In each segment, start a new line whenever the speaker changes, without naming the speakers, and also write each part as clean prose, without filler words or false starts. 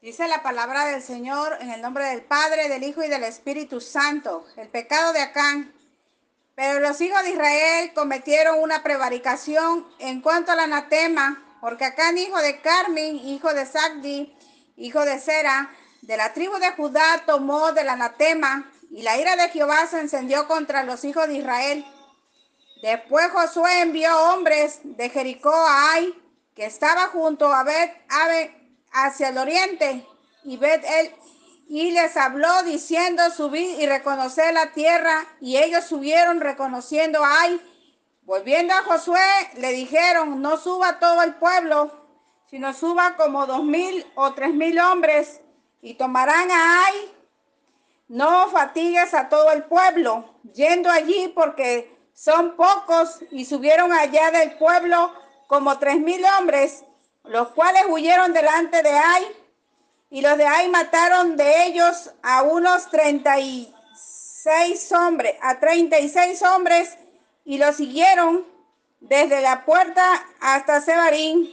Dice la palabra del Señor en el nombre del Padre, del Hijo y del Espíritu Santo. El pecado de Acán. Pero los hijos de Israel cometieron una prevaricación en cuanto al anatema, porque Acán, hijo de Carmi, hijo de Sagdi, hijo de Sera, de la tribu de Judá, tomó del anatema, y la ira de Jehová se encendió contra los hijos de Israel. Después Josué envió hombres de Jericó a Ai, que estaba junto a Bet-Aven hacia el oriente, y Bet-El, y les habló diciendo: subid y reconoced la tierra. Y ellos subieron reconociendo a Ai. Volviendo a Josué, le dijeron: no suba todo el pueblo, sino suba como 2000 o 3000 hombres, y tomarán a Ai. No fatigues a todo el pueblo yendo allí, porque son pocos. Y subieron allá del pueblo como 3000 hombres, los cuales huyeron delante de Ai. Y los de Ai mataron de ellos a unos 36 hombres, y los siguieron desde la puerta hasta Sebarín,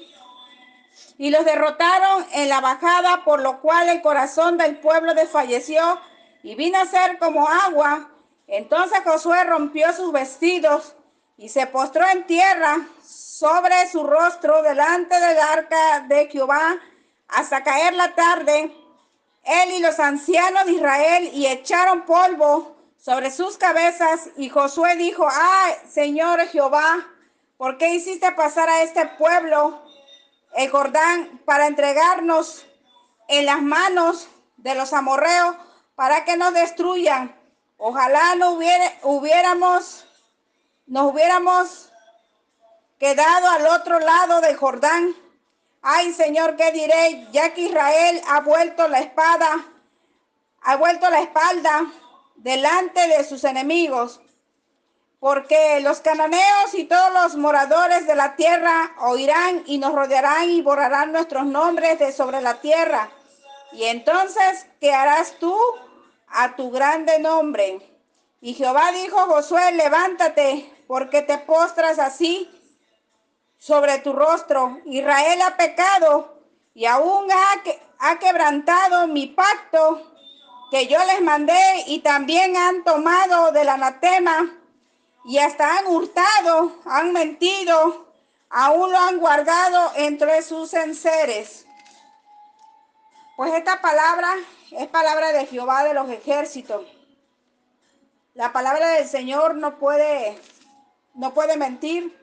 y los derrotaron en la bajada, por lo cual el corazón del pueblo desfalleció y vino a ser como agua. Entonces Josué rompió sus vestidos y se postró en tierra sobre su rostro delante del arca de Jehová hasta caer la tarde, él y los ancianos de Israel, y echaron polvo sobre sus cabezas. Y Josué dijo: ah, Señor Jehová, ¿por qué hiciste pasar a este pueblo el Jordán para entregarnos en las manos de los amorreos para que nos destruyan? Ojalá nos hubiéramos quedado al otro lado del Jordán. Ay, Señor, ¿qué diré? Ya que Israel ha vuelto la espalda delante de sus enemigos. Porque los cananeos y todos los moradores de la tierra oirán y nos rodearán y borrarán nuestros nombres de sobre la tierra. Y entonces, ¿qué harás tú a tu grande nombre? Y Jehová dijo a Josué: levántate, porque te postras así sobre tu rostro. Israel ha pecado y aún ha quebrantado mi pacto que yo les mandé, y también han tomado del anatema, y hasta han hurtado, han mentido, aún lo han guardado entre sus enseres. Pues esta palabra es palabra de Jehová de los ejércitos. La palabra del Señor no puede mentir,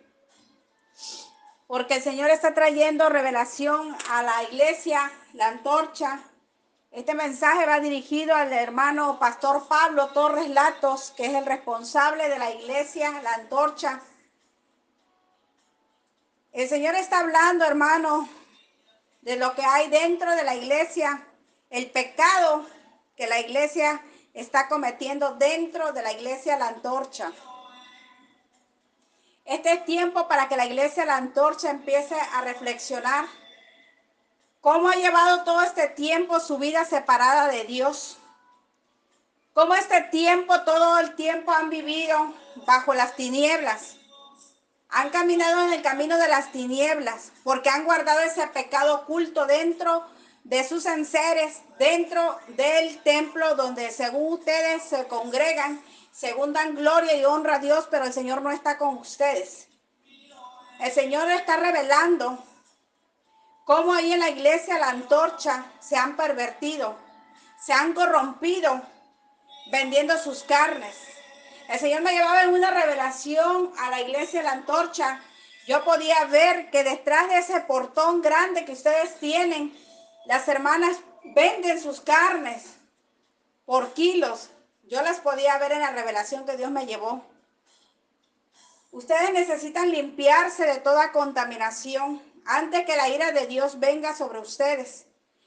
porque el Señor está trayendo revelación a la iglesia, la antorcha. Este mensaje va dirigido al hermano pastor Pablo Torres Latos, que es el responsable de la iglesia, la antorcha. El Señor está hablando, hermano, de lo que hay dentro de la iglesia, el pecado que la iglesia está cometiendo dentro de la iglesia La Antorcha. Este es tiempo para que la iglesia La Antorcha empiece a reflexionar cómo ha llevado todo este tiempo su vida separada de Dios. Cómo todo el tiempo han vivido bajo las tinieblas. Han caminado en el camino de las tinieblas, porque han guardado ese pecado oculto dentro de sus enseres, dentro del templo donde según ustedes se congregan, según dan gloria y honra a Dios, pero el Señor no está con ustedes. El Señor está revelando cómo ahí en la iglesia La Antorcha se han pervertido, se han corrompido, vendiendo sus carnes. El Señor me llevaba en una revelación a la iglesia La Antorcha. Yo podía ver que detrás de ese portón grande que ustedes tienen, las hermanas venden sus carnes por kilos. Yo las podía ver en la revelación que Dios me llevó. Ustedes necesitan limpiarse de toda contaminación antes que la ira de Dios venga sobre ustedes.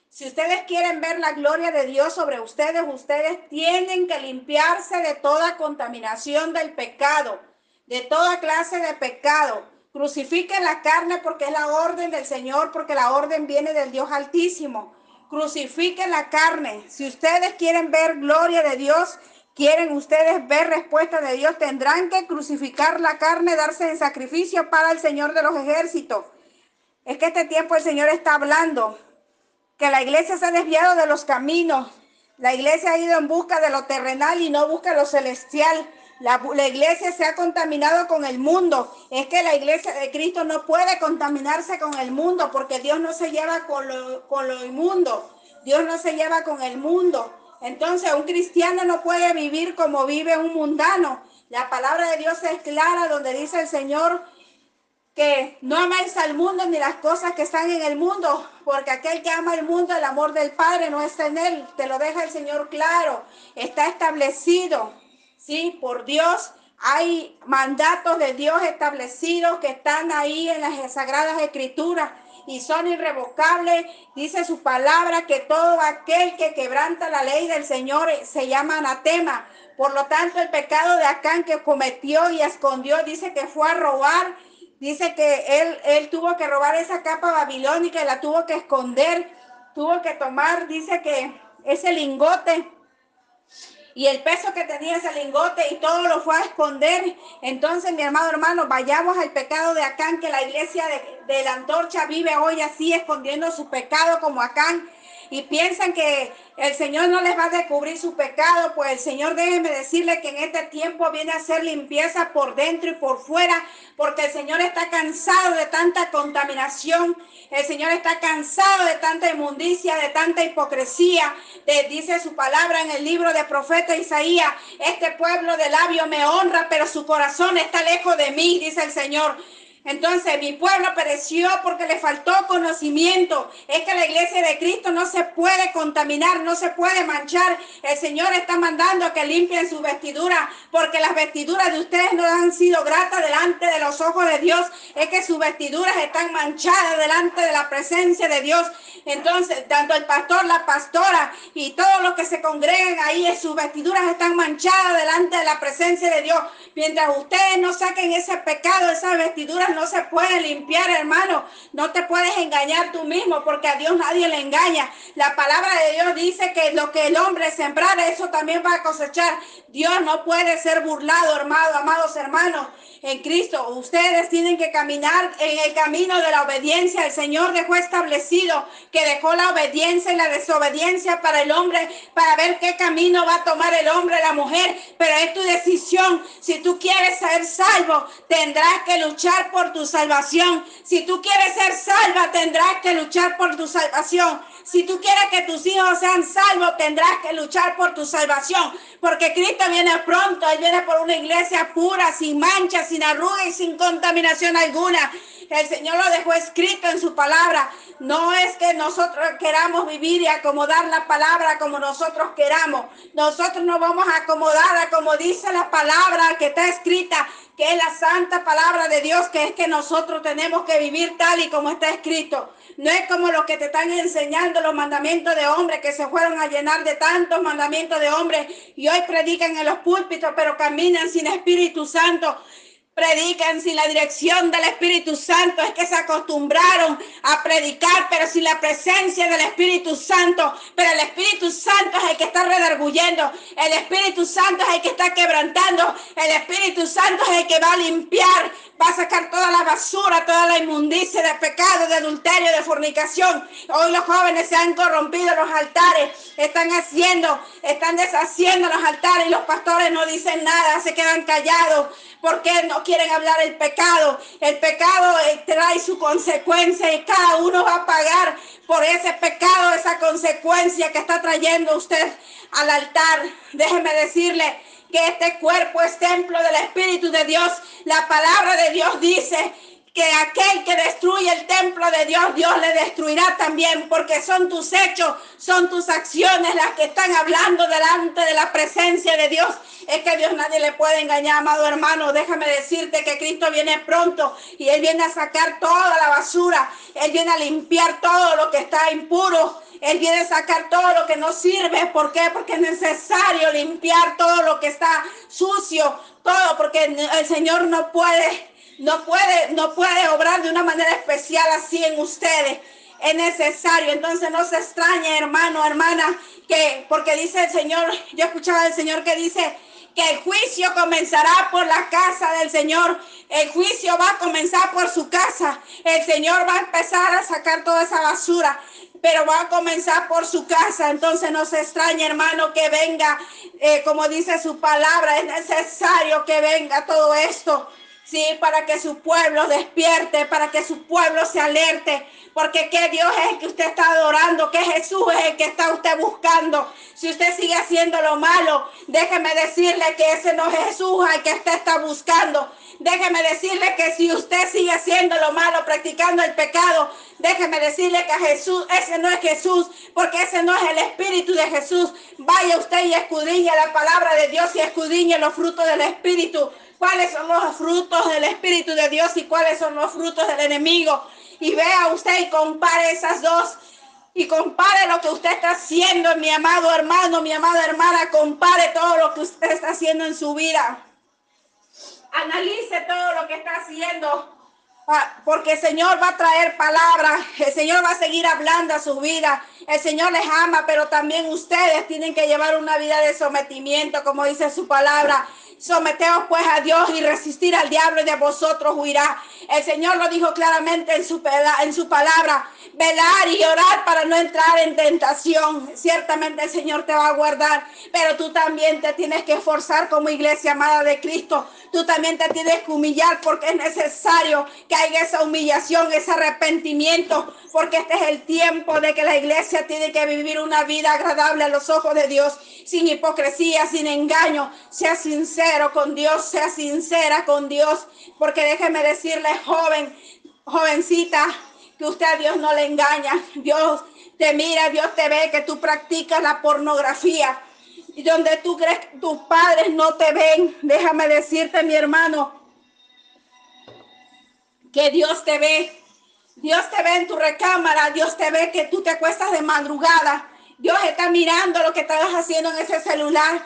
Si ustedes quieren ver la gloria de Dios sobre ustedes, ustedes tienen que limpiarse de toda contaminación del pecado, de toda clase de pecado. Crucifiquen la carne, porque es la orden del Señor, porque la orden viene del Dios Altísimo. Crucifiquen la carne. Si ustedes quieren ver gloria de Dios, quieren ustedes ver respuesta de Dios, tendrán que crucificar la carne, darse en sacrificio para el Señor de los ejércitos. Es que este tiempo el Señor está hablando. que la iglesia se ha desviado de los caminos. La iglesia ha ido en busca de lo terrenal y no busca lo celestial. La iglesia se ha contaminado con el mundo. Es que la iglesia de Cristo no puede contaminarse con el mundo porque Dios no se lleva con lo inmundo. Dios no se lleva con el mundo. Entonces un cristiano no puede vivir como vive un mundano. La palabra de Dios es clara donde dice el Señor que no amáis al mundo ni las cosas que están en el mundo, porque aquel que ama el mundo, el amor del Padre no está en él. Te lo deja el Señor claro, está establecido, ¿sí? Por Dios. Hay mandatos de Dios establecidos que están ahí en las Sagradas Escrituras y son irrevocables. Dice su palabra que todo aquel que quebranta la ley del Señor se llama anatema. Por lo tanto, el pecado de Acán que cometió y escondió, dice que fue a robar. Dice que él tuvo que robar esa capa babilónica y la tuvo que esconder, tuvo que tomar, dice que ese lingote y el peso que tenía ese lingote y todo lo fue a esconder. Entonces, mi amado hermano, vayamos al pecado de Acán, que la iglesia de la antorcha vive hoy así, escondiendo su pecado como Acán. Y piensan que el Señor no les va a descubrir su pecado, pues el Señor, déjeme decirle que en este tiempo viene a hacer limpieza por dentro y por fuera, porque el Señor está cansado de tanta contaminación, el Señor está cansado de tanta inmundicia, de tanta hipocresía. Dice su palabra en el libro de profeta Isaías: este pueblo de labio me honra, pero su corazón está lejos de mí, dice el Señor. Entonces mi pueblo pereció porque le faltó conocimiento. Es que la iglesia de Cristo no se puede contaminar, no se puede manchar. El Señor está mandando que limpien sus vestiduras, porque las vestiduras de ustedes no han sido gratas delante de los ojos de Dios. Es que sus vestiduras están manchadas delante de la presencia de Dios. Entonces, tanto el pastor, la pastora y todos los que se congregan ahí, sus vestiduras están manchadas delante de la presencia de Dios. Mientras ustedes no saquen ese pecado, esas vestiduras no se pueden limpiar, hermano. No te puedes engañar tú mismo, porque a Dios nadie le engaña. La palabra de Dios dice que lo que el hombre sembrara, eso también va a cosechar. Dios no puede ser burlado, hermano, amados hermanos. En Cristo, ustedes tienen que caminar en el camino de la obediencia. El Señor dejó establecido que dejó la obediencia y la desobediencia para el hombre, para ver qué camino va a tomar el hombre, la mujer. Pero es tu decisión. Si tú quieres ser salvo, tendrás que luchar por tu salvación. Si tú quieres ser salva, tendrás que luchar por tu salvación. Si tú quieres que tus hijos sean salvos, tendrás que luchar por tu salvación. Porque Cristo viene pronto. Él viene por una iglesia pura, sin mancha, sin arruga y sin contaminación alguna. El Señor lo dejó escrito en su palabra. No es que nosotros queramos vivir y acomodar la palabra como nosotros queramos. Nosotros nos vamos a acomodar a como dice la palabra que está escrita, que es la santa palabra de Dios, que es que nosotros tenemos que vivir tal y como está escrito. No es como lo que te están enseñando los mandamientos de hombres, que se fueron a llenar de tantos mandamientos de hombres y hoy predican en los púlpitos, pero caminan sin Espíritu Santo. Predican sin la dirección del Espíritu Santo. Es que se acostumbraron a predicar, pero sin la presencia del Espíritu Santo. Pero el Espíritu Santo es el que está redarguyendo. El Espíritu Santo es el que está quebrantando. El Espíritu Santo es el que va a limpiar, va a sacar toda la basura, toda la inmundicia de pecado, de adulterio, de fornicación. Hoy los jóvenes se han corrompido los altares, están deshaciendo los altares y los pastores no dicen nada, se quedan callados. Porque no quieren hablar el pecado. El pecado trae su consecuencia y cada uno va a pagar por ese pecado, esa consecuencia que está trayendo usted al altar. Déjeme decirle que este cuerpo es templo del Espíritu de Dios. La palabra de Dios dice que aquel que destruye el templo de Dios, Dios le destruirá también, porque son tus hechos, son tus acciones las que están hablando delante de la presencia de Dios. Es que Dios nadie le puede engañar, amado hermano. Déjame decirte que Cristo viene pronto y Él viene a sacar toda la basura. Él viene a limpiar todo lo que está impuro. Él viene a sacar todo lo que no sirve. ¿Por qué? Porque es necesario limpiar todo lo que está sucio, todo, porque el Señor no puede obrar de una manera especial así en ustedes. Es necesario. Entonces no se extrañe, hermano, hermana, que porque dice el Señor, yo escuchaba al Señor que dice que el juicio comenzará por la casa del Señor. El juicio va a comenzar por su casa. El Señor va a empezar a sacar toda esa basura. pero va a comenzar por su casa. Entonces no se extraña, hermano, que venga, como dice su palabra, es necesario que venga todo esto, sí, para que su pueblo despierte, para que su pueblo se alerte, porque que Dios es el que usted está adorando, que Jesús es el que está usted buscando. Si usted sigue haciendo lo malo, déjeme decirle que ese no es Jesús al que usted está buscando. Déjeme decirle que si usted sigue haciendo lo malo, practicando el pecado, déjeme decirle que Jesús, ese no es Jesús, porque ese no es el Espíritu de Jesús. Vaya usted y escudriñe la palabra de Dios y escudriñe los frutos del Espíritu. ¿Cuáles son los frutos del Espíritu de Dios y cuáles son los frutos del enemigo? Y vea usted y compare esas dos. Y compare lo que usted está haciendo, mi amado hermano, mi amada hermana. Compare todo lo que usted está haciendo en su vida. Analice todo lo que está haciendo, porque el Señor va a traer palabras, el Señor va a seguir hablando a su vida, el Señor les ama, pero también ustedes tienen que llevar una vida de sometimiento, como dice su palabra. Someteos pues a Dios y resistir al diablo y de vosotros huirá. El Señor lo dijo claramente en su palabra. Velar y orar para no entrar en tentación. Ciertamente el Señor te va a guardar, pero tú también te tienes que esforzar como iglesia amada de Cristo. Tú también te tienes que humillar, porque es necesario que haya esa humillación, ese arrepentimiento, porque este es el tiempo de que la iglesia tiene que vivir una vida agradable a los ojos de Dios, sin hipocresía, sin engaño. Sea sincero con Dios, sea sincera con Dios, porque déjeme decirle, jovencita, que usted a Dios no le engaña. Dios te mira, Dios te ve que tú practicas la pornografía. Y donde tú crees que tus padres no te ven, déjame decirte, mi hermano, que Dios te ve. Dios te ve en tu recámara, Dios te ve que tú te acuestas de madrugada. Dios está mirando lo que estás haciendo en ese celular.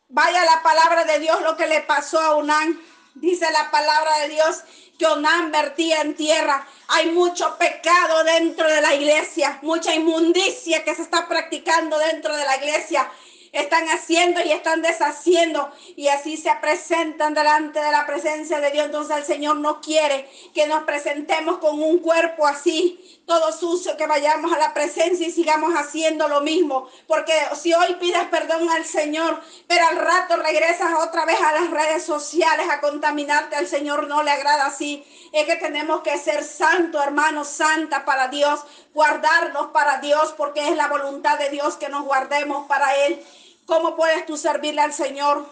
Vaya la palabra de Dios lo que le pasó a Onán. Dice la palabra de Dios que Onán vertía en tierra. Hay mucho pecado dentro de la iglesia, mucha inmundicia que se está practicando dentro de la iglesia. Están haciendo y están deshaciendo, y así se presentan delante de la presencia de Dios. Entonces el Señor no quiere que nos presentemos con un cuerpo así, todo sucio, que vayamos a la presencia y sigamos haciendo lo mismo. Porque si hoy pides perdón al Señor, pero al rato regresas otra vez a las redes sociales a contaminarte, al Señor no le agrada así. Es que tenemos que ser santos, hermanos, santa para Dios, guardarnos para Dios, porque es la voluntad de Dios que nos guardemos para Él. ¿Cómo puedes tú servirle al Señor?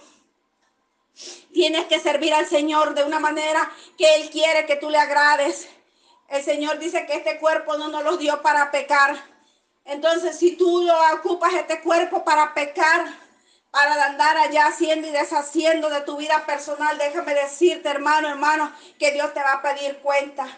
Tienes que servir al Señor de una manera que Él quiere que tú le agrades. El Señor dice que este cuerpo no nos lo dio para pecar. Entonces, si tú lo ocupas este cuerpo para pecar, para andar allá haciendo y deshaciendo de tu vida personal, déjame decirte, hermano, que Dios te va a pedir cuenta.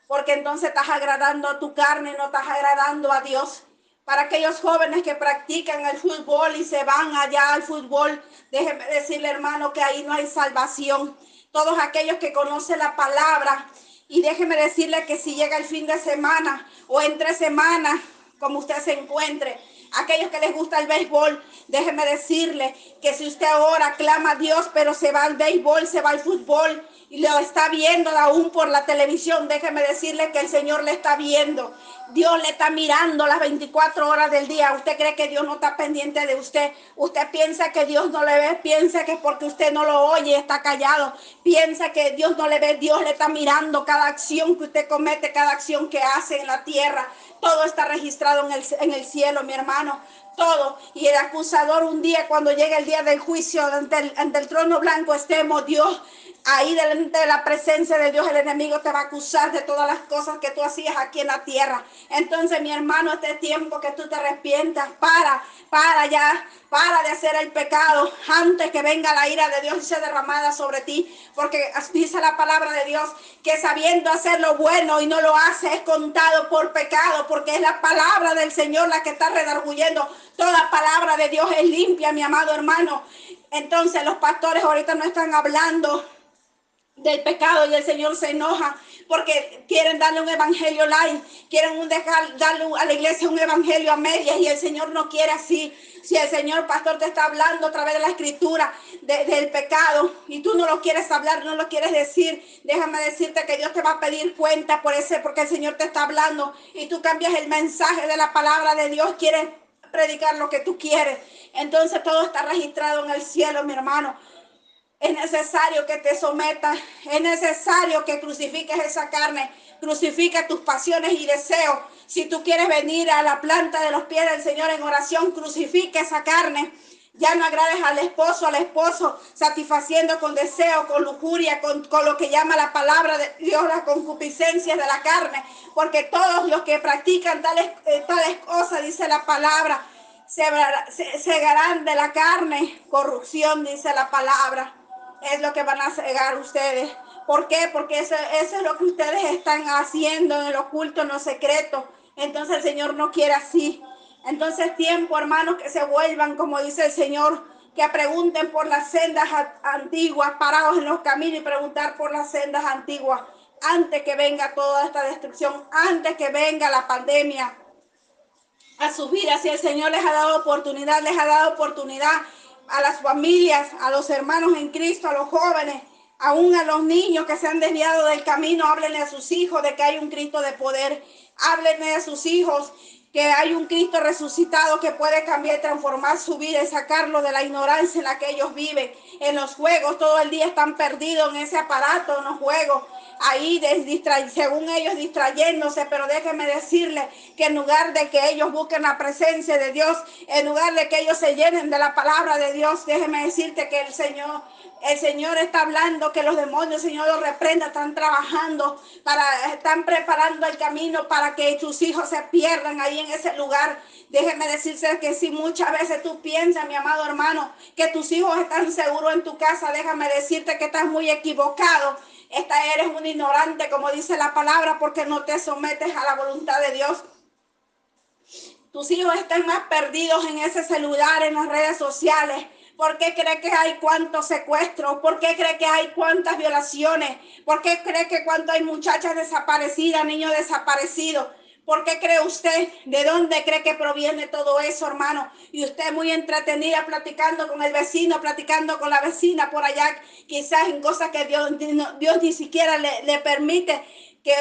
Porque entonces estás agradando a tu carne, no estás agradando a Dios. Para aquellos jóvenes que practican el fútbol y se van allá al fútbol, déjeme decirle, hermano, que ahí no hay salvación. Todos aquellos que conocen la palabra, y déjeme decirle que si llega el fin de semana o entre semanas, como usted se encuentre, aquellos que les gusta el béisbol, déjeme decirle que si usted ahora clama a Dios, pero se va al béisbol, se va al fútbol, y lo está viendo aún por la televisión, déjeme decirle que el Señor le está viendo. Dios le está mirando las 24 horas del día. ¿Usted cree que Dios no está pendiente de usted? Usted piensa que Dios no le ve, piensa que es porque usted no lo oye, está callado. Piensa que Dios no le ve, Dios le está mirando cada acción que usted comete, cada acción que hace en la tierra. Todo está registrado en el cielo, mi hermano. Todo. Y el acusador, un día, cuando llegue el día del juicio, ante el trono blanco estemos, Dios, ahí delante de la presencia de Dios, el enemigo te va a acusar de todas las cosas que tú hacías aquí en la tierra. Entonces, mi hermano, este tiempo que tú te arrepientas, para de hacer el pecado antes que venga la ira de Dios y sea derramada sobre ti. Porque dice la palabra de Dios que sabiendo hacer lo bueno y no lo hace, es contado por pecado, porque es la palabra del Señor la que está redarguyendo. Toda palabra de Dios es limpia, mi amado hermano. Entonces los pastores ahorita no están hablando del pecado, y el Señor se enoja porque quieren darle un evangelio light, quieren darle a la iglesia un evangelio a medias, y el Señor no quiere así. Si el Señor, pastor, te está hablando a través de la escritura del pecado y tú no lo quieres hablar, no lo quieres decir, déjame decirte que Dios te va a pedir cuenta porque el Señor te está hablando y tú cambias el mensaje de la palabra de Dios, quieres predicar lo que tú quieres. Entonces todo está registrado en el cielo, mi hermano. Es necesario que te sometas, es necesario que crucifiques esa carne, crucifica tus pasiones y deseos. Si tú quieres venir a la planta de los pies del Señor en oración, crucifica esa carne. Ya no agrades al esposo, satisfaciendo con deseo, con lujuria, con lo que llama la palabra de Dios, las concupiscencias de la carne. Porque todos los que practican tales cosas, dice la palabra, cegarán de la carne, corrupción, dice la palabra. Es lo que van a cegar ustedes. ¿Por qué? Porque eso es lo que ustedes están haciendo en el oculto, en lo secreto. Entonces el Señor no quiere así. Entonces tiempo, hermanos, que se vuelvan, como dice el Señor, que pregunten por las sendas antiguas, parados en los caminos y preguntar por las sendas antiguas, antes que venga toda esta destrucción, antes que venga la pandemia a sus vidas. Si el Señor les ha dado oportunidad a las familias, a los hermanos en Cristo, a los jóvenes, aún a los niños que se han desviado del camino, háblenle a sus hijos de que hay un Cristo de poder, háblenle a sus hijos que hay un Cristo resucitado que puede cambiar y transformar su vida y sacarlo de la ignorancia en la que ellos viven. En los juegos, todo el día están perdidos en ese aparato, en los juegos, ahí según ellos distrayéndose, pero déjenme decirles que en lugar de que ellos busquen la presencia de Dios, en lugar de que ellos se llenen de la palabra de Dios, déjenme decirte que el Señor está hablando, que los demonios, el Señor los reprenda, están trabajando, están preparando el camino para que tus hijos se pierdan ahí en ese lugar. Déjenme decirse que si muchas veces tú piensas, mi amado hermano, que tus hijos están seguros en tu casa, déjame decirte que estás muy equivocado. Eres un ignorante, como dice la palabra, porque no te sometes a la voluntad de Dios. Tus hijos están más perdidos en ese celular, en las redes sociales. ¿Por qué cree que hay cuántos secuestros? ¿Por qué cree que hay cuántas violaciones? ¿Por qué cree que cuánto hay muchachas desaparecidas, niños desaparecidos? ¿Por qué cree usted? ¿De dónde cree que proviene todo eso, hermano? Y usted muy entretenida platicando con el vecino, platicando con la vecina por allá, quizás en cosas que Dios ni siquiera le permite que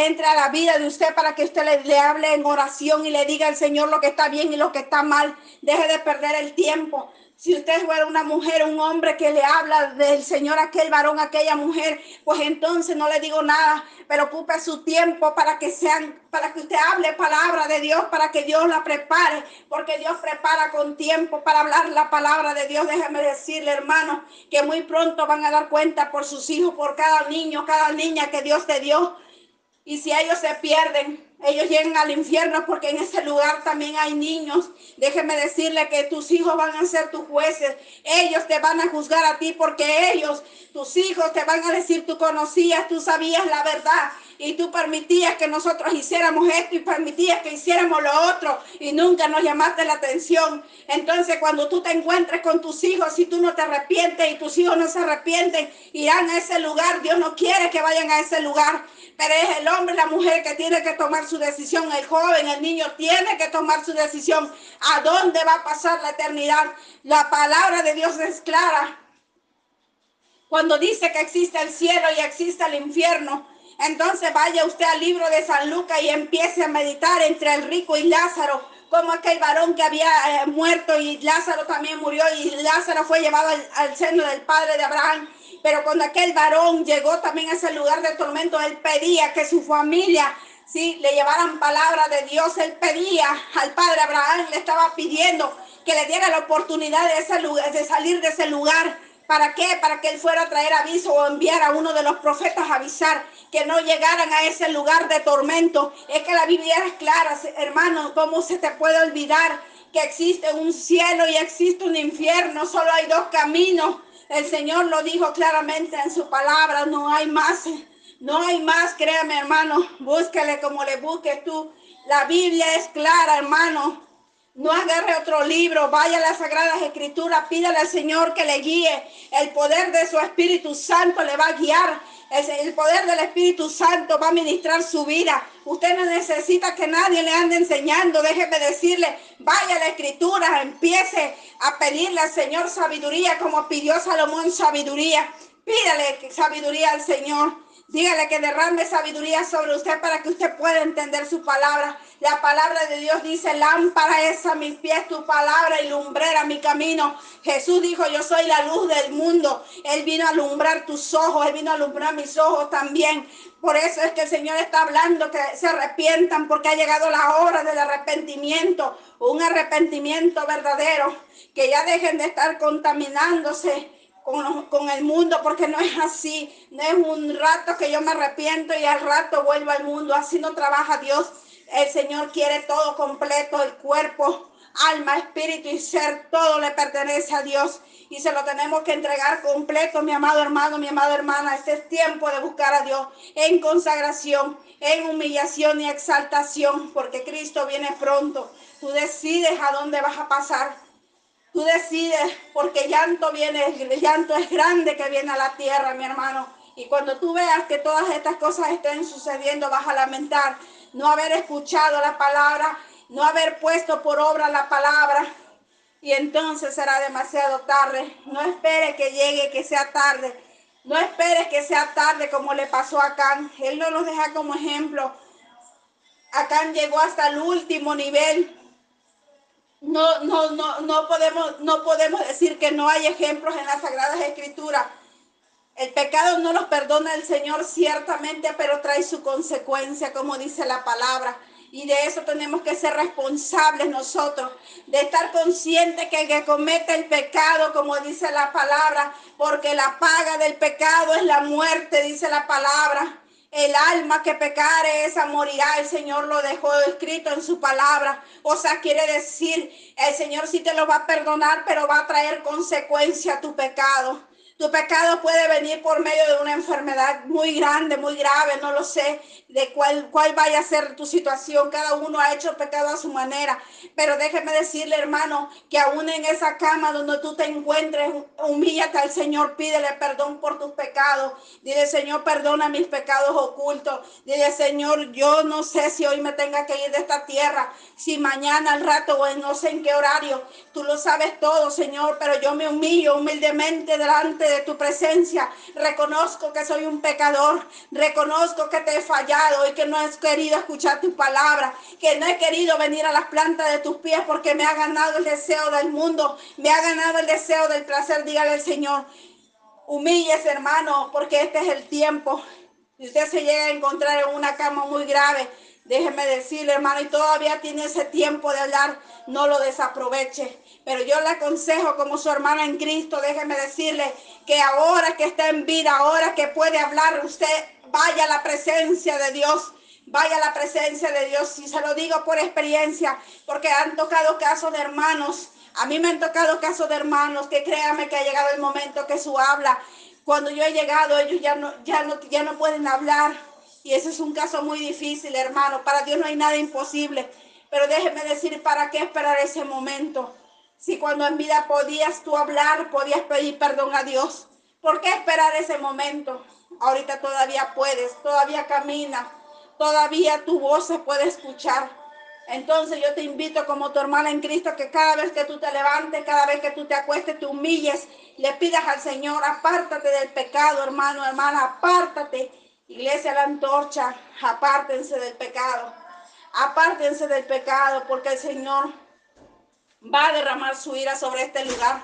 entre a la vida de usted para que usted le hable en oración y le diga al Señor lo que está bien y lo que está mal. Deje de perder el tiempo. Si usted fuera una mujer, un hombre que le habla del Señor a aquel varón, a aquella mujer, pues entonces no le digo nada, pero ocupe su tiempo para que usted hable palabra de Dios, para que Dios la prepare, porque Dios prepara con tiempo para hablar la palabra de Dios. Déjeme decirle, hermano, que muy pronto van a dar cuenta por sus hijos, por cada niño, cada niña que Dios te dio. Y si ellos se pierden, ellos llegan al infierno, porque en ese lugar también hay niños. Déjeme decirle que tus hijos van a ser tus jueces. Ellos te van a juzgar a ti, porque tus hijos te van a decir, tú conocías, tú sabías la verdad, y tú permitías que nosotros hiciéramos esto y permitías que hiciéramos lo otro y nunca nos llamaste la atención. Entonces cuando tú te encuentres con tus hijos, si tú no te arrepientes y tus hijos no se arrepienten, irán a ese lugar. Dios no quiere que vayan a ese lugar, pero es el hombre y la mujer que tiene que tomar su decisión. El joven, el niño tiene que tomar su decisión. ¿A dónde va a pasar la eternidad? La palabra de Dios es clara cuando dice que existe el cielo y existe el infierno. Entonces vaya usted al libro de San Lucas y empiece a meditar entre el rico y Lázaro, como aquel varón que había muerto y Lázaro también murió, y Lázaro fue llevado al seno del padre de Abraham. Pero cuando aquel varón llegó también a ese lugar de tormento, él pedía que su familia le llevaran palabra de Dios. Él pedía al padre Abraham, le estaba pidiendo que le diera la oportunidad de salir de ese lugar. ¿Para qué? Para que él fuera a traer aviso o enviar a uno de los profetas a avisar que no llegaran a ese lugar de tormento. Es que la Biblia es clara, hermano. ¿Cómo se te puede olvidar que existe un cielo y existe un infierno? Solo hay dos caminos. El Señor lo dijo claramente en su palabra. No hay más. No hay más, créame, hermano. Búsquele como le busques tú. La Biblia es clara, hermano. No agarre otro libro, vaya a las Sagradas Escrituras, pídale al Señor que le guíe. El poder de su Espíritu Santo le va a guiar. El poder del Espíritu Santo va a ministrar su vida. Usted no necesita que nadie le ande enseñando. Déjeme decirle, vaya a la Escritura, empiece a pedirle al Señor sabiduría como pidió Salomón sabiduría. Pídale sabiduría al Señor. Dígale que derrame sabiduría sobre usted para que usted pueda entender su palabra. La palabra de Dios dice, lámpara es a mis pies tu palabra y lumbrera mi camino. Jesús dijo, yo soy la luz del mundo. Él vino a alumbrar tus ojos, Él vino a alumbrar mis ojos también. Por eso es que el Señor está hablando que se arrepientan porque ha llegado la hora del arrepentimiento. Un arrepentimiento verdadero. Que ya dejen de estar contaminándose con el mundo, porque no es así. No es un rato que yo me arrepiento y al rato vuelvo al mundo. Así no trabaja Dios. El Señor quiere todo completo, el cuerpo, alma, espíritu y ser, todo le pertenece a Dios y se lo tenemos que entregar completo, mi amado hermano, mi amada hermana. Este es tiempo de buscar a Dios en consagración, en humillación y exaltación, porque Cristo viene pronto. Tú decides a dónde vas a pasar. Tú decides, porque llanto viene, el llanto es grande que viene a la tierra, mi hermano. Y cuando tú veas que todas estas cosas estén sucediendo, vas a lamentar no haber escuchado la palabra, no haber puesto por obra la palabra. Y entonces será demasiado tarde. No espere que llegue, que sea tarde. No esperes que sea tarde como le pasó a Acán. Él no nos deja como ejemplo. Acán llegó hasta el último nivel. No podemos decir que no hay ejemplos en las Sagradas Escrituras. El pecado no los perdona el Señor ciertamente, pero trae su consecuencia, como dice la palabra. Y de eso tenemos que ser responsables nosotros, de estar conscientes que el que comete el pecado, como dice la palabra, porque la paga del pecado es la muerte, dice la palabra. El alma que pecare, esa morirá. El Señor lo dejó escrito en su palabra. O sea, quiere decir, el Señor sí te lo va a perdonar, pero va a traer consecuencia a tu pecado. Tu pecado puede venir por medio de una enfermedad muy grande, muy grave, no lo sé de cuál vaya a ser tu situación. Cada uno ha hecho pecado a su manera. Pero déjeme decirle, hermano, que aún en esa cama donde tú te encuentres, humíllate al Señor, pídele perdón por tus pecados. Dile, Señor, perdona mis pecados ocultos. Dile, Señor, yo no sé si hoy me tenga que ir de esta tierra, si mañana al rato o en no sé en qué horario. Tú lo sabes todo, Señor, pero yo me humillo humildemente delante de tu presencia. Reconozco que soy un pecador. Reconozco que te he fallado y que no he querido escuchar tu palabra, que no he querido venir a las plantas de tus pies porque me ha ganado el deseo del mundo, me ha ganado el deseo del placer. Dígale al Señor, humíllese, hermano, porque este es el tiempo. Si usted se llega a encontrar en una cama muy grave, déjeme decirle, hermano, y todavía tiene ese tiempo de hablar, no lo desaproveche. Pero yo le aconsejo como su hermana en Cristo, déjeme decirle que ahora que está en vida, ahora que puede hablar, usted vaya a la presencia de Dios. Vaya a la presencia de Dios, y se lo digo por experiencia, porque han tocado casos de hermanos. A mí me han tocado casos de hermanos que créanme que ha llegado el momento que su habla, cuando yo he llegado, ellos ya no pueden hablar. Y ese es un caso muy difícil, hermano. Para Dios no hay nada imposible. Pero déjeme decir, ¿para qué esperar ese momento? Si cuando en vida podías tú hablar, podías pedir perdón a Dios. ¿Por qué esperar ese momento? Ahorita todavía puedes, todavía camina, todavía tu voz se puede escuchar. Entonces yo te invito como tu hermana en Cristo que cada vez que tú te levantes, cada vez que tú te acuestes, te humilles, le pidas al Señor, apártate del pecado, hermano, hermana, apártate. Iglesia La Antorcha, apártense del pecado, apártense del pecado, porque el Señor va a derramar su ira sobre este lugar.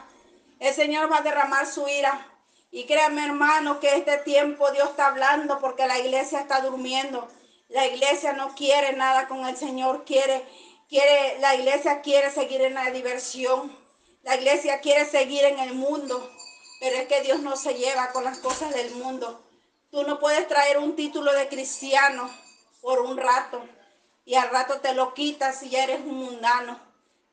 El Señor va a derramar su ira. Y créanme, hermano, que este tiempo Dios está hablando porque la iglesia está durmiendo. La iglesia no quiere nada con el Señor. La iglesia quiere seguir en la diversión. La iglesia quiere seguir en el mundo. Pero es que Dios no se lleva con las cosas del mundo. Tú no puedes traer un título de cristiano por un rato y al rato te lo quitas y ya eres un mundano.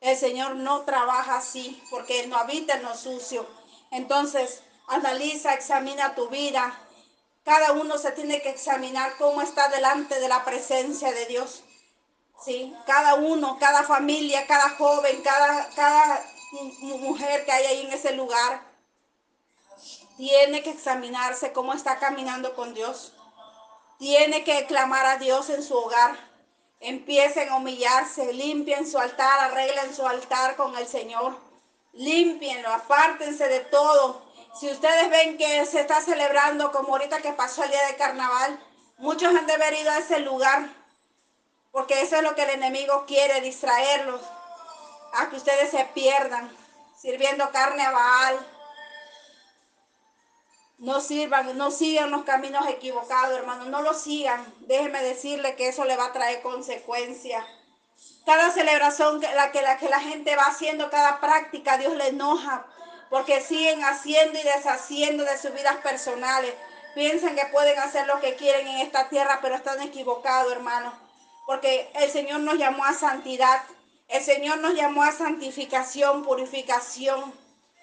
El Señor no trabaja así porque Él no habita en lo sucio. Entonces, analiza, examina tu vida. Cada uno se tiene que examinar cómo está delante de la presencia de Dios. ¿sí? Cada uno, cada familia, cada joven, cada mujer que hay ahí en ese lugar, tiene que examinarse cómo está caminando con Dios. Tiene que clamar a Dios en su hogar. Empiecen a humillarse, limpien su altar, arreglen su altar con el Señor. Límpienlo, apártense de todo. Si ustedes ven que se está celebrando, como ahorita que pasó el día de carnaval, muchos han de haber ido a ese lugar, porque eso es lo que el enemigo quiere, distraerlos, a que ustedes se pierdan, sirviendo carne a Baal. No sirvan, no sigan los caminos equivocados, hermanos, no lo sigan. Déjenme decirle que eso le va a traer consecuencias. Cada celebración que la gente va haciendo, cada práctica, Dios le enoja, porque siguen haciendo y deshaciendo de sus vidas personales. Piensan que pueden hacer lo que quieren en esta tierra, pero están equivocados, hermanos, porque el Señor nos llamó a santidad, el Señor nos llamó a santificación, purificación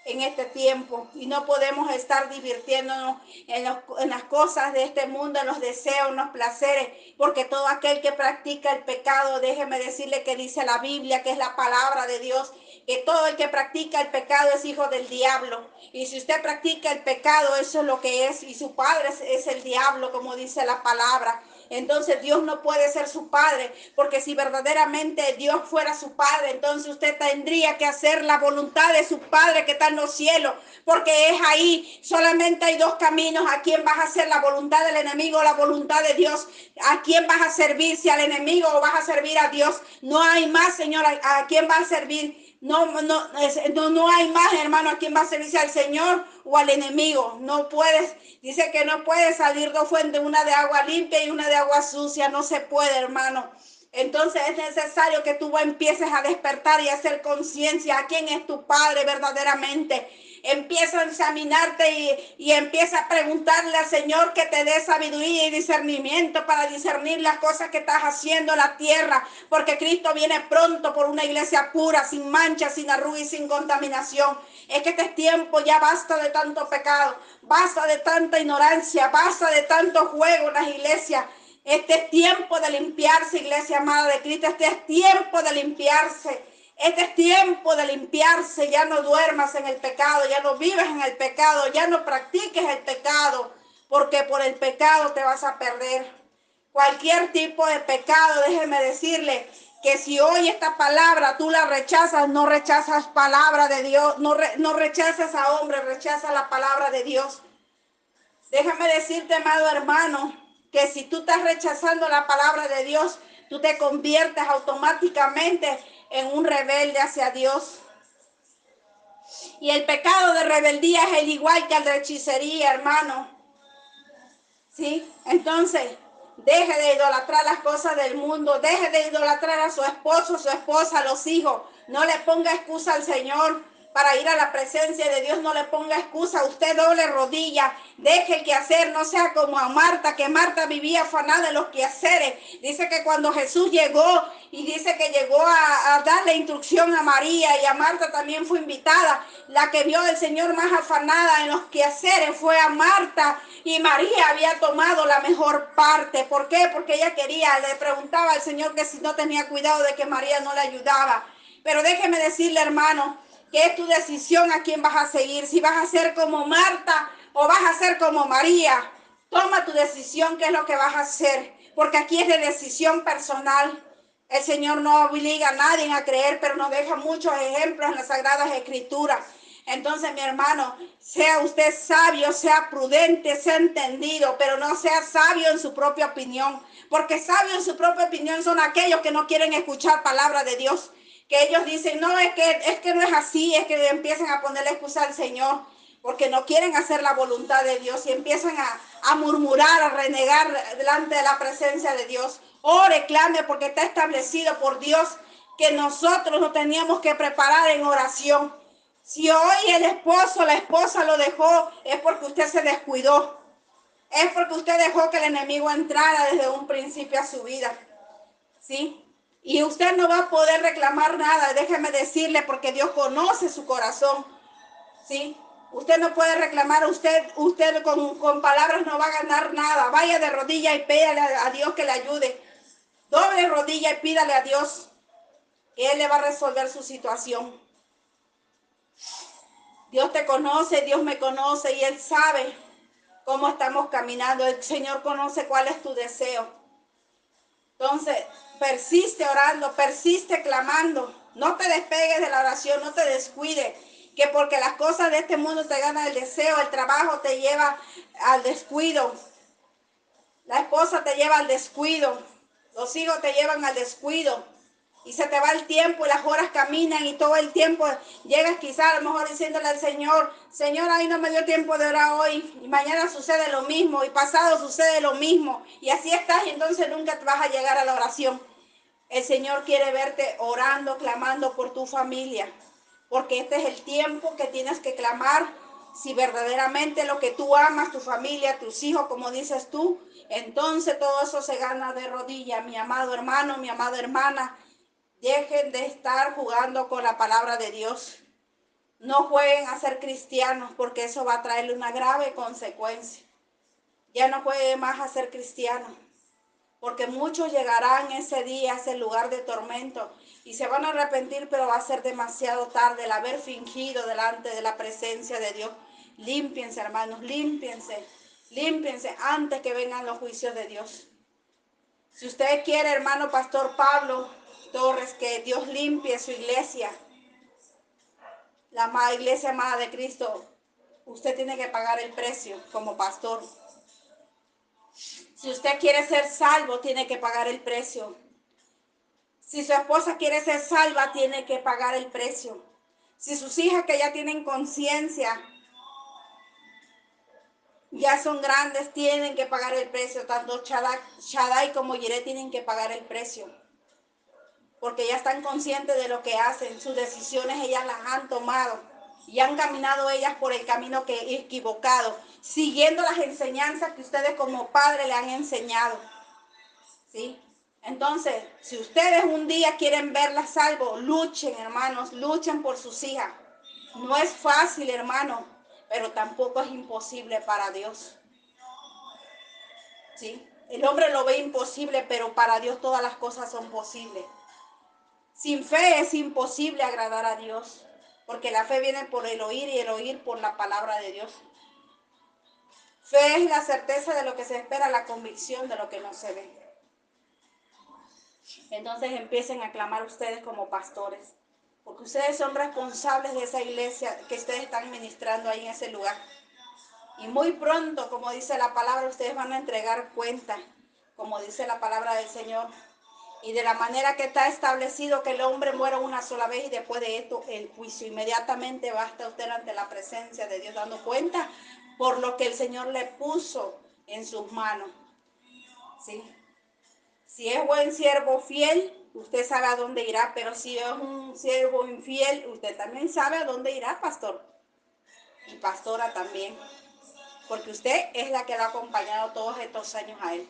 en este tiempo, y no podemos estar divirtiéndonos en las cosas de este mundo, en los deseos, en los placeres, porque todo aquel que practica el pecado, déjeme decirle que dice la Biblia, que es la palabra de Dios, que todo el que practica el pecado es hijo del diablo. Y si usted practica el pecado, eso es lo que es, y su padre es el diablo, como dice la palabra. Entonces Dios no puede ser su padre, porque si verdaderamente Dios fuera su padre, entonces usted tendría que hacer la voluntad de su padre que está en los cielos, porque es ahí, solamente hay dos caminos: a quién vas a hacer la voluntad del enemigo o la voluntad de Dios, a quién vas a servir, si al enemigo o vas a servir a Dios. No hay más, Señor, a quién vas a servir. No hay más, hermano, a quién va a servirse, al Señor o al enemigo. No puedes, dice que no puede salir dos fuentes, una de agua limpia y una de agua sucia. No se puede, hermano. Entonces es necesario que tú empieces a despertar y a hacer conciencia a quién es tu Padre verdaderamente. Empieza a examinarte y empieza a preguntarle al Señor que te dé sabiduría y discernimiento para discernir las cosas que estás haciendo en la tierra, porque Cristo viene pronto por una iglesia pura, sin mancha, sin arruga y sin contaminación. Es que este tiempo ya basta de tanto pecado, basta de tanta ignorancia, basta de tanto juego en las iglesias. Este es tiempo de limpiarse, iglesia amada de Cristo. Este es tiempo de limpiarse. Este es tiempo de limpiarse. Ya no duermas en el pecado, ya no vives en el pecado, ya no practiques el pecado, porque por el pecado te vas a perder. Cualquier tipo de pecado, déjeme decirle que si hoy esta palabra tú la rechazas, no rechazas palabra de Dios, no rechazas a hombre, rechazas la palabra de Dios. Déjame decirte, amado hermano, que si tú estás rechazando la palabra de Dios, tú te conviertes automáticamente en un rebelde hacia Dios. Y el pecado de rebeldía es el igual que el de hechicería, hermano. ¿Sí? Entonces, deje de idolatrar las cosas del mundo, deje de idolatrar a su esposo, su esposa, a los hijos. No le ponga excusa al Señor para ir a la presencia de Dios, no le ponga excusa. Usted doble rodilla, deje el quehacer, no sea como a Marta, que Marta vivía afanada de los quehaceres. Dice que cuando Jesús llegó, y dice que llegó a darle instrucción a María, y a Marta también fue invitada, la que vio al Señor más afanada en los quehaceres fue a Marta, y María había tomado la mejor parte. ¿Por qué? Porque ella quería, le preguntaba al Señor que si no tenía cuidado de que María no le ayudaba. Pero déjeme decirle, hermano, que es tu decisión a quién vas a seguir, si vas a ser como Marta o vas a ser como María. Toma tu decisión, qué es lo que vas a hacer, porque aquí es de decisión personal. El Señor no obliga a nadie a creer, pero nos deja muchos ejemplos en las Sagradas Escrituras. Entonces, mi hermano, sea usted sabio, sea prudente, sea entendido, pero no sea sabio en su propia opinión, porque sabios en su propia opinión son aquellos que no quieren escuchar palabra de Dios, que ellos dicen, no, es que no es así, es que empiezan a ponerle excusa al Señor, porque no quieren hacer la voluntad de Dios y empiezan a murmurar, a renegar delante de la presencia de Dios. Ore, clame, porque está establecido por Dios que nosotros nos teníamos que preparar en oración. Si hoy el esposo, la esposa lo dejó, es porque usted se descuidó. Es porque usted dejó que el enemigo entrara desde un principio a su vida. ¿Sí? Y usted no va a poder reclamar nada, déjeme decirle, porque Dios conoce su corazón. ¿Sí? Usted no puede reclamar, usted con palabras no va a ganar nada. Vaya de rodillas y pídale a Dios que le ayude. Doble rodilla y pídale a Dios que Él le va a resolver su situación. Dios te conoce, Dios me conoce y Él sabe cómo estamos caminando. El Señor conoce cuál es tu deseo. Entonces, persiste orando, persiste clamando. No te despegues de la oración, no te descuides. Que porque las cosas de este mundo te ganan el deseo, el trabajo te lleva al descuido. La esposa te lleva al descuido. Los hijos te llevan al descuido. Y se te va el tiempo y las horas caminan y todo el tiempo llegas quizás a lo mejor diciéndole al Señor, Señor, ahí no me dio tiempo de orar hoy. Y mañana sucede lo mismo y pasado sucede lo mismo. Y así estás y entonces nunca te vas a llegar a la oración. El Señor quiere verte orando, clamando por tu familia. Porque este es el tiempo que tienes que clamar. Si verdaderamente lo que tú amas, tu familia, tus hijos, como dices tú, entonces todo eso se gana de rodillas, mi amado hermano, mi amada hermana. Dejen de estar jugando con la palabra de Dios. No jueguen a ser cristianos porque eso va a traerle una grave consecuencia. Ya no jueguen más a ser cristianos porque muchos llegarán ese día a ese lugar de tormento y se van a arrepentir, pero va a ser demasiado tarde el haber fingido delante de la presencia de Dios. Límpiense, hermanos, límpiense, límpiense antes que vengan los juicios de Dios. Si usted quiere, hermano Pastor Pablo Torres, que Dios limpie su iglesia, la iglesia amada de Cristo, usted tiene que pagar el precio como pastor. Si usted quiere ser salvo, tiene que pagar el precio. Si su esposa quiere ser salva, tiene que pagar el precio. Si sus hijas que ya tienen conciencia, ya son grandes, tienen que pagar el precio. Tanto Shaddai como Jireh tienen que pagar el precio. Porque ya están conscientes de lo que hacen, sus decisiones ellas las han tomado y han caminado ellas por el camino que es equivocado, siguiendo las enseñanzas que ustedes como padres le han enseñado, ¿sí? Entonces, si ustedes un día quieren verlas salvo, luchen, hermanos, luchen por sus hijas. No es fácil, hermano, pero tampoco es imposible para Dios, ¿sí? El hombre lo ve imposible, pero para Dios todas las cosas son posibles. Sin fe es imposible agradar a Dios, porque la fe viene por el oír y el oír por la palabra de Dios. Fe es la certeza de lo que se espera, la convicción de lo que no se ve. Entonces empiecen a clamar ustedes como pastores, porque ustedes son responsables de esa iglesia que ustedes están ministrando ahí en ese lugar. Y muy pronto, como dice la palabra, ustedes van a entregar cuenta, como dice la palabra del Señor. Y de la manera que está establecido que el hombre muera una sola vez y después de esto el juicio. Inmediatamente va a estar usted ante la presencia de Dios dando cuenta por lo que el Señor le puso en sus manos. ¿Sí? Si es buen siervo fiel, usted sabe a dónde irá, pero si es un siervo infiel, usted también sabe a dónde irá, pastor. Y pastora también. Porque usted es la que lo ha acompañado todos estos años a él.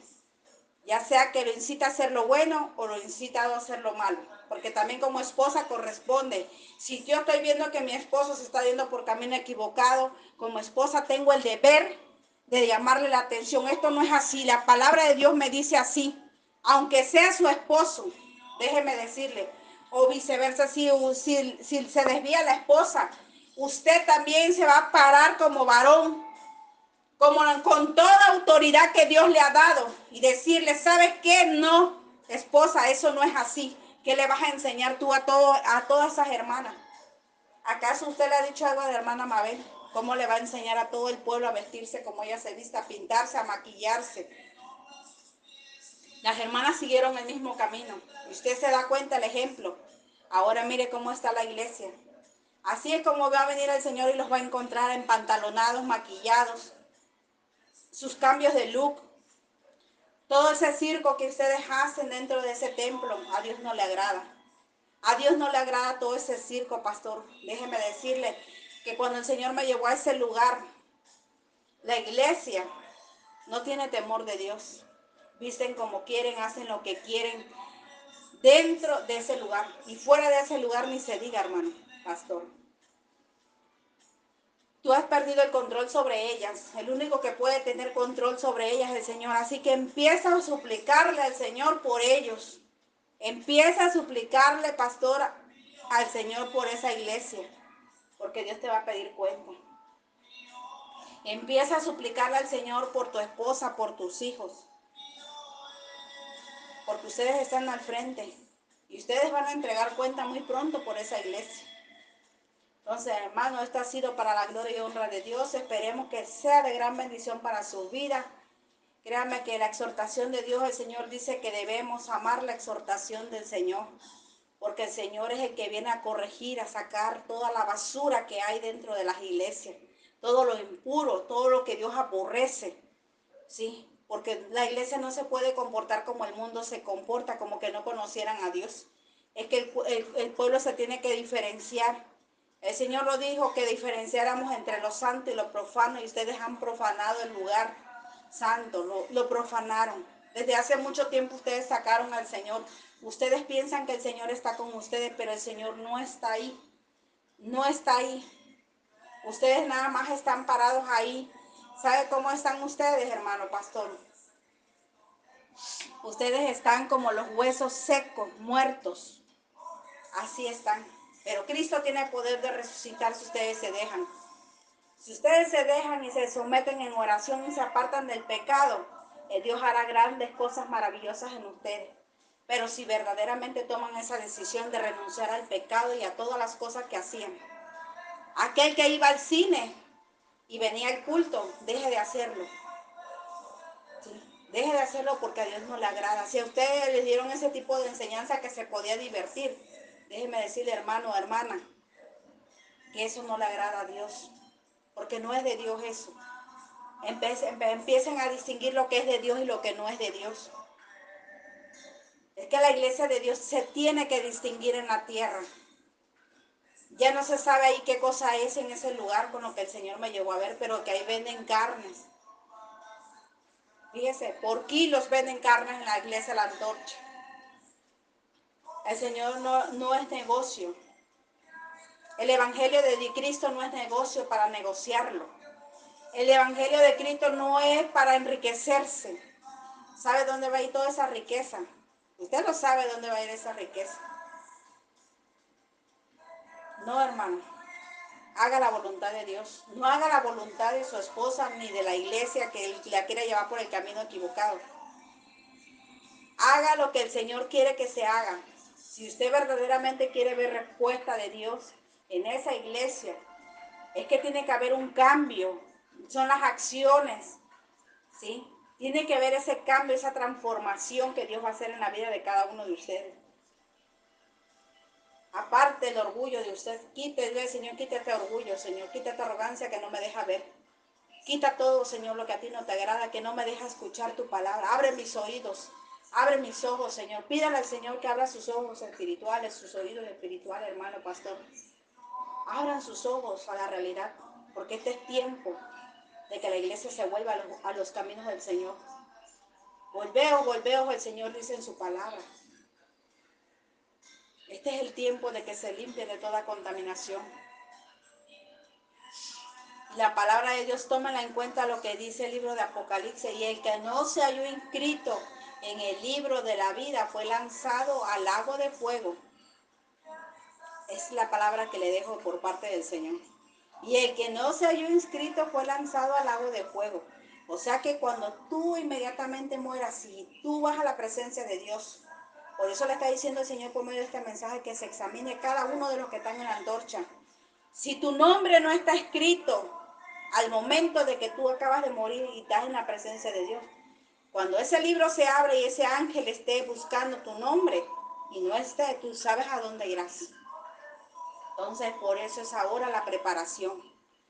Ya sea que lo incita a hacer lo bueno o lo incita a hacer lo malo. Porque también como esposa corresponde. Si yo estoy viendo que mi esposo se está yendo por camino equivocado, como esposa tengo el deber de llamarle la atención. Esto no es así. La palabra de Dios me dice así. Aunque sea su esposo, déjeme decirle. O viceversa, si se desvía la esposa, usted también se va a parar como varón, con toda autoridad que Dios le ha dado y decirle, ¿sabes qué? No, esposa, eso no es así. ¿Qué le vas a enseñar tú a todas esas hermanas? ¿Acaso usted le ha dicho algo de la hermana Mabel? ¿Cómo le va a enseñar a todo el pueblo a vestirse como ella se viste, a pintarse, a maquillarse? Las hermanas siguieron el mismo camino. Y usted se da cuenta el ejemplo. Ahora mire cómo está la iglesia. Así es como va a venir el Señor y los va a encontrar empantalonados, maquillados, sus cambios de look, todo ese circo que ustedes hacen dentro de ese templo, a Dios no le agrada. A Dios no le agrada todo ese circo, pastor. Déjeme decirle que cuando el Señor me llevó a ese lugar, la iglesia no tiene temor de Dios. Visten como quieren, hacen lo que quieren dentro de ese lugar. Y fuera de ese lugar ni se diga, hermano, pastor. Tú has perdido el control sobre ellas. El único que puede tener control sobre ellas es el Señor. Así que empieza a suplicarle al Señor por ellos. Empieza a suplicarle, pastor, al Señor por esa iglesia. Porque Dios te va a pedir cuenta. Empieza a suplicarle al Señor por tu esposa, por tus hijos. Porque ustedes están al frente. Y ustedes van a entregar cuenta muy pronto por esa iglesia. Entonces, hermano, esto ha sido para la gloria y honra de Dios. Esperemos que sea de gran bendición para su vida. Créanme que la exhortación de Dios, el Señor dice que debemos amar la exhortación del Señor. Porque el Señor es el que viene a corregir, a sacar toda la basura que hay dentro de las iglesias. Todo lo impuro, todo lo que Dios aborrece. ¿Sí? Porque la iglesia no se puede comportar como el mundo se comporta, como que no conocieran a Dios. Es que el pueblo se tiene que diferenciar. El Señor lo dijo, que diferenciáramos entre lo santo y lo profano, y ustedes han profanado el lugar santo, lo profanaron. Desde hace mucho tiempo ustedes sacaron al Señor. Ustedes piensan que el Señor está con ustedes, pero el Señor no está ahí. No está ahí. Ustedes nada más están parados ahí. ¿Sabe cómo están ustedes, hermano pastor? Ustedes están como los huesos secos, muertos. Así están. Pero Cristo tiene poder de resucitar si ustedes se dejan. Si ustedes se dejan y se someten en oración y se apartan del pecado, Dios hará grandes cosas maravillosas en ustedes. Pero si verdaderamente toman esa decisión de renunciar al pecado y a todas las cosas que hacían. Aquel que iba al cine y venía al culto, deje de hacerlo. ¿Sí? Deje de hacerlo porque a Dios no le agrada. Si a ustedes les dieron ese tipo de enseñanza que se podía divertir, déjeme decirle, hermano o hermana, que eso no le agrada a Dios. Porque no es de Dios eso. Empiecen a distinguir lo que es de Dios y lo que no es de Dios. Es que la iglesia de Dios se tiene que distinguir en la tierra. Ya no se sabe ahí qué cosa es en ese lugar con lo que el Señor me llevó a ver, pero que ahí venden carnes. Fíjese, por kilos venden carnes en la iglesia La Antorcha. El Señor no es negocio. El evangelio de Cristo no es negocio para negociarlo. El evangelio de Cristo no es para enriquecerse. ¿Sabe dónde va a ir toda esa riqueza? Usted no sabe dónde va a ir esa riqueza. No, hermano. Haga la voluntad de Dios. No haga la voluntad de su esposa ni de la iglesia que él la quiere llevar por el camino equivocado. Haga lo que el Señor quiere que se haga. Si usted verdaderamente quiere ver respuesta de Dios en esa iglesia, es que tiene que haber un cambio. Son las acciones, ¿sí? Tiene que haber ese cambio, esa transformación que Dios va a hacer en la vida de cada uno de ustedes. Aparte el orgullo de usted, quítele, Señor, quita este orgullo, Señor, quita esta arrogancia que no me deja ver. Quita todo, Señor, lo que a ti no te agrada, que no me deja escuchar tu palabra. Abre mis oídos, abre mis ojos, Señor. Pídale al Señor que abra sus ojos espirituales, sus oídos espirituales, hermano pastor. Abran sus ojos a la realidad, porque este es tiempo de que la iglesia se vuelva a los caminos del Señor. Volveos, volveos, el Señor dice en su palabra. Este es el tiempo de que se limpie de toda contaminación. La palabra de Dios, tómala en cuenta lo que dice el libro de Apocalipsis. Y el que no se halló inscrito en el libro de la vida fue lanzado al lago de fuego. Es la palabra que le dejo por parte del Señor. Y el que no se halló inscrito fue lanzado al lago de fuego. O sea que cuando tú inmediatamente mueras y tú vas a la presencia de Dios, por eso le está diciendo el Señor por medio de este mensaje que se examine cada uno de los que están en la antorcha. Si tu nombre no está escrito al momento de que tú acabas de morir y estás en la presencia de Dios, cuando ese libro se abre y ese ángel esté buscando tu nombre y no esté, tú sabes a dónde irás. Entonces, por eso es ahora la preparación.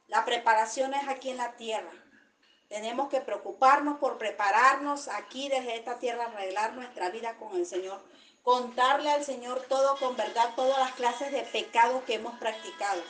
La preparación es aquí en la tierra. Tenemos que preocuparnos por prepararnos aquí desde esta tierra, arreglar nuestra vida con el Señor. Contarle al Señor todo con verdad, todas las clases de pecados que hemos practicado.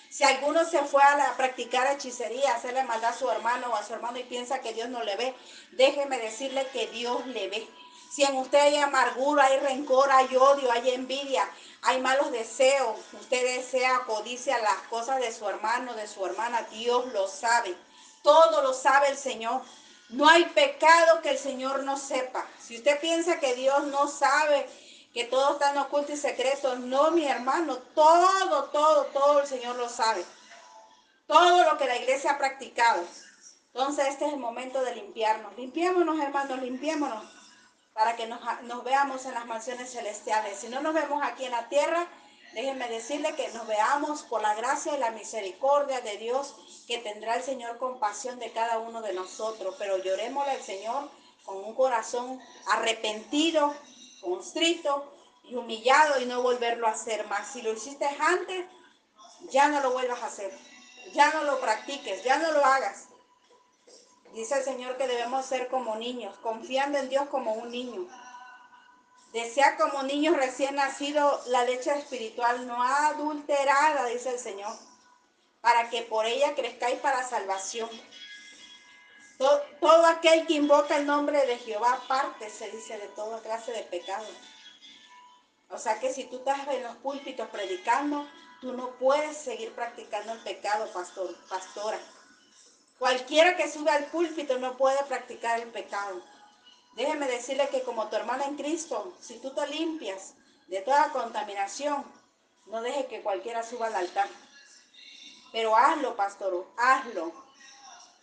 Si alguno se fue a practicar hechicería, a hacerle maldad a su hermano o a su hermano y piensa que Dios no le ve, déjeme decirle que Dios le ve. Si en usted hay amargura, hay rencor, hay odio, hay envidia, hay malos deseos, usted desea, codicia las cosas de su hermano, de su hermana, Dios lo sabe. Todo lo sabe el Señor. No hay pecado que el Señor no sepa. Si usted piensa que Dios no sabe, que todo está en oculto y secreto, no, mi hermano, todo el Señor lo sabe. Todo lo que la iglesia ha practicado. Entonces este es el momento de limpiarnos. Limpiémonos, hermanos, limpiémonos para que nos veamos en las mansiones celestiales. Si no nos vemos aquí en la tierra, déjenme decirle que nos veamos por la gracia y la misericordia de Dios, que tendrá el Señor compasión de cada uno de nosotros. Pero llorémosle al Señor con un corazón arrepentido, constrito y humillado, y no volverlo a hacer más. Si lo hiciste antes, ya no lo vuelvas a hacer. Ya no lo practiques, ya no lo hagas. Dice el Señor que debemos ser como niños, confiando en Dios como un niño. Desea como niños recién nacidos la leche espiritual no adulterada, dice el Señor, para que por ella crezcáis para salvación. Todo aquel que invoca el nombre de Jehová, parte, se dice, de toda clase de pecado. O sea que si tú estás en los púlpitos predicando, tú no puedes seguir practicando el pecado, pastora. Cualquiera que sube al púlpito no puede practicar el pecado. Déjeme decirle que como tu hermana en Cristo, si tú te limpias de toda contaminación, no deje que cualquiera suba al altar. Pero hazlo, pastor, hazlo.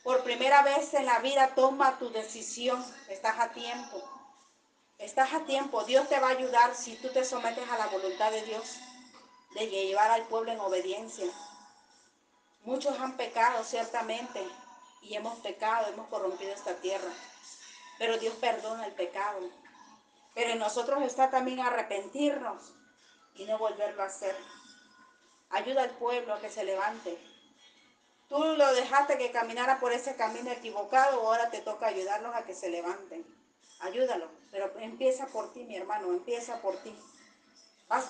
Por primera vez en la vida toma tu decisión. Estás a tiempo. Estás a tiempo. Dios te va a ayudar si tú te sometes a la voluntad de Dios, de llevar al pueblo en obediencia. Muchos han pecado, ciertamente, y hemos pecado, hemos corrompido esta tierra. Pero Dios perdona el pecado. Pero en nosotros está también arrepentirnos y no volverlo a hacer. Ayuda al pueblo a que se levante. Tú lo dejaste que caminara por ese camino equivocado, ahora te toca ayudarlos a que se levanten. Ayúdalo, pero empieza por ti, mi hermano, empieza por ti.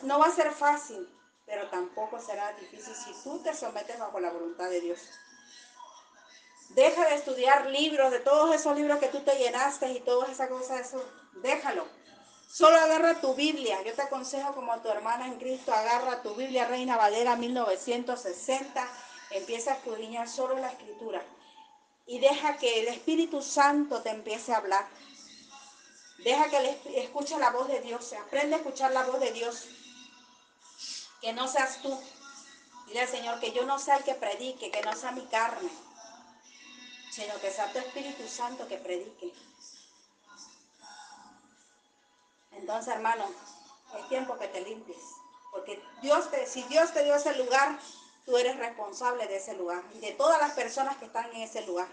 No va a ser fácil, pero tampoco será difícil si tú te sometes bajo la voluntad de Dios. Deja de estudiar libros, de todos esos libros que tú te llenaste y todas esas cosas, eso, déjalo. Solo agarra tu Biblia. Yo te aconsejo como tu hermana en Cristo, agarra tu Biblia Reina Valera 1960, empieza a escudriñar solo la Escritura y deja que el Espíritu Santo te empiece a hablar. Deja que escuche la voz de Dios, aprende a escuchar la voz de Dios, que no seas tú. Dile al Señor que yo no sea el que predique, que no sea mi carne, sino que sea tu Espíritu Santo que predique. Entonces, hermano, es tiempo que te limpies, porque si Dios te dio ese lugar, tú eres responsable de ese lugar y de todas las personas que están en ese lugar.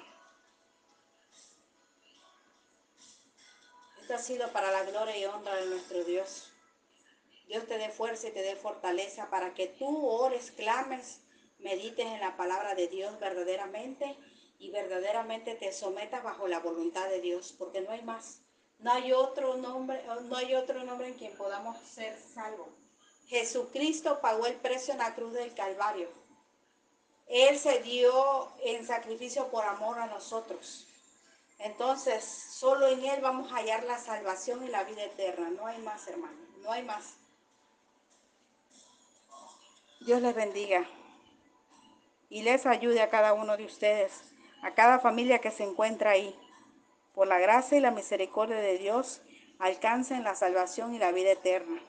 Esto ha sido para la gloria y honra de nuestro Dios. Dios te dé fuerza y te dé fortaleza para que tú ores, clames, medites en la palabra de Dios verdaderamente y verdaderamente te sometas bajo la voluntad de Dios, porque no hay más. No hay otro nombre en quien podamos ser salvos. Jesucristo pagó el precio en la cruz del Calvario. Él se dio en sacrificio por amor a nosotros. Entonces, solo en Él vamos a hallar la salvación y la vida eterna. No hay más, hermano, no hay más. Dios les bendiga y les ayude a cada uno de ustedes, a cada familia que se encuentra ahí. Por la gracia y la misericordia de Dios, alcancen la salvación y la vida eterna.